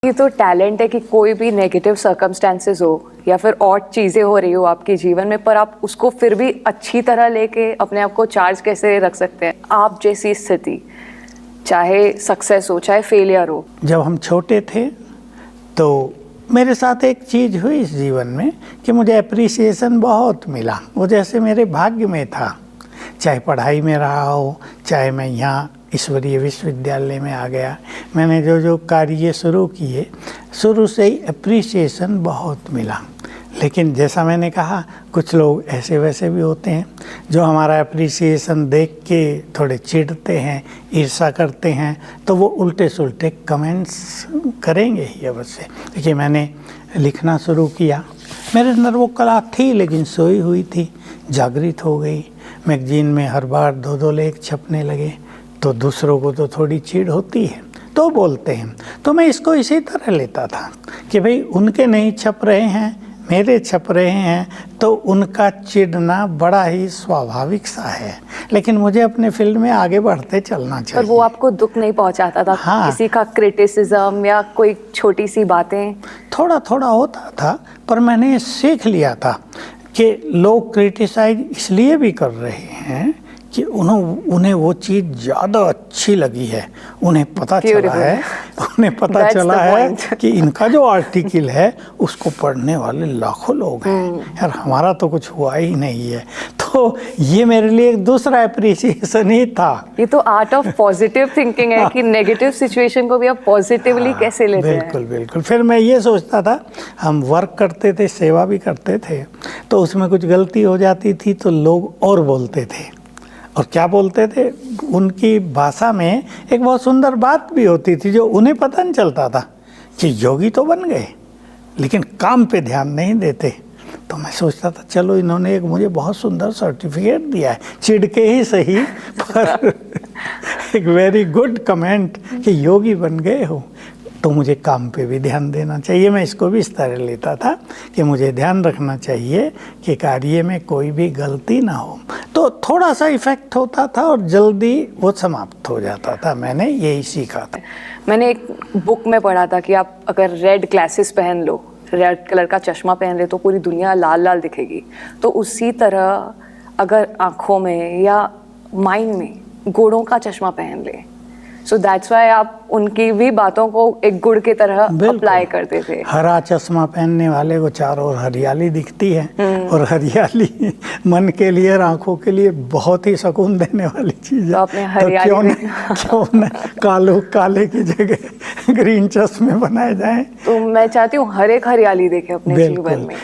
ये तो टैलेंट है कि कोई भी नेगेटिव सर्कमस्टेंसेस हो या फिर और चीज़ें हो रही हो आपके जीवन में, पर आप उसको फिर भी अच्छी तरह लेके अपने आप को चार्ज कैसे रख सकते हैं। आप जैसी स्थिति, चाहे सक्सेस हो चाहे फेलियर हो। जब हम छोटे थे तो मेरे साथ एक चीज़ हुई इस जीवन में कि मुझे अप्रिसिएशन बहुत मिला, वो जैसे मेरे भाग्य में था। चाहे पढ़ाई में रहा हो, चाहे मैं यहाँ ईश्वरीय विश्वविद्यालय में आ गया, मैंने जो जो कार्य शुरू किए, शुरू से ही अप्रिसिएशन बहुत मिला। लेकिन जैसा मैंने कहा, कुछ लोग ऐसे वैसे भी होते हैं जो हमारा अप्रिसिएशन देख के थोड़े चिढ़ते हैं, ईर्ष्या करते हैं, तो वो उल्टे सुल्टे कमेंट्स करेंगे ही अवश्य। देखिए, मैंने लिखना शुरू किया, मेरे अंदर वो कला थी लेकिन सोई हुई थी, जागृत हो गई। मैगजीन में हर बार 2-2 लेख छपने लगे तो दूसरों को तो थोड़ी चिढ़ होती है, तो बोलते हैं। तो मैं इसको इसी तरह लेता था कि भाई उनके नहीं छप रहे हैं, मेरे छप रहे हैं, तो उनका चिढ़ना बड़ा ही स्वाभाविक सा है। लेकिन मुझे अपने फील्ड में आगे बढ़ते चलना चाहिए। पर वो आपको दुख नहीं पहुंचाता था? हाँ, किसी का क्रिटिसिज्म या कोई छोटी सी बातें? थोड़ा थोड़ा होता था, पर मैंने सीख लिया था कि लोग क्रिटिसाइज इसलिए भी कर रहे हैं कि उन्हें वो चीज़ ज़्यादा अच्छी लगी है। उन्हें पता चला है कि इनका जो आर्टिकल है उसको पढ़ने वाले लाखों लोग हैं। यार, हमारा तो कुछ हुआ ही नहीं है। तो ये मेरे लिए एक दूसरा अप्रिसिएशन ही था। ये तो आर्ट ऑफ पॉजिटिव थिंकिंग है कि नेगेटिव सिचुएशन को भी आप पॉजिटिवली कैसे लेते हैं। बिल्कुल बिल्कुल। फिर मैं ये सोचता था, हम वर्क करते थे, सेवा भी करते थे, तो उसमें कुछ गलती हो जाती थी तो लोग और बोलते थे। और क्या बोलते थे, उनकी भाषा में एक बहुत सुंदर बात भी होती थी जो उन्हें पता नहीं चलता था कि योगी तो बन गए लेकिन काम पे ध्यान नहीं देते। तो मैं सोचता था, चलो इन्होंने एक मुझे बहुत सुंदर सर्टिफिकेट दिया है, चिढ़ के ही सही, पर एक वेरी गुड कमेंट कि योगी बन गए हो, तो मुझे काम पे भी ध्यान देना चाहिए। मैं इसको भी इस तरह लेता था कि मुझे ध्यान रखना चाहिए कि कार्य में कोई भी गलती ना हो। तो थोड़ा सा इफेक्ट होता था और जल्दी वो समाप्त हो जाता था। मैंने यही सीखा था। मैंने एक बुक में पढ़ा था कि आप अगर रेड ग्लासेस पहन लो, रेड कलर का चश्मा पहन ले, तो पूरी दुनिया लाल लाल दिखेगी। तो उसी तरह अगर आँखों में या माइंड में गुणों का चश्मा पहन ले, सो दैट्स वाई आप उनकी भी बातों को एक गुड़ की तरह अप्लाई करते थे। हरा चश्मा पहनने वाले को चारों ओर हरियाली दिखती है, और हरियाली मन के लिए और आंखों के लिए बहुत ही सुकून देने वाली चीज़ है। तो आपने हरियाली क्यों न काले की जगह ग्रीन चश्मे बनाए जाएं। तो मैं चाहती हूँ हर एक हरियाली देखे अपने जीवन में।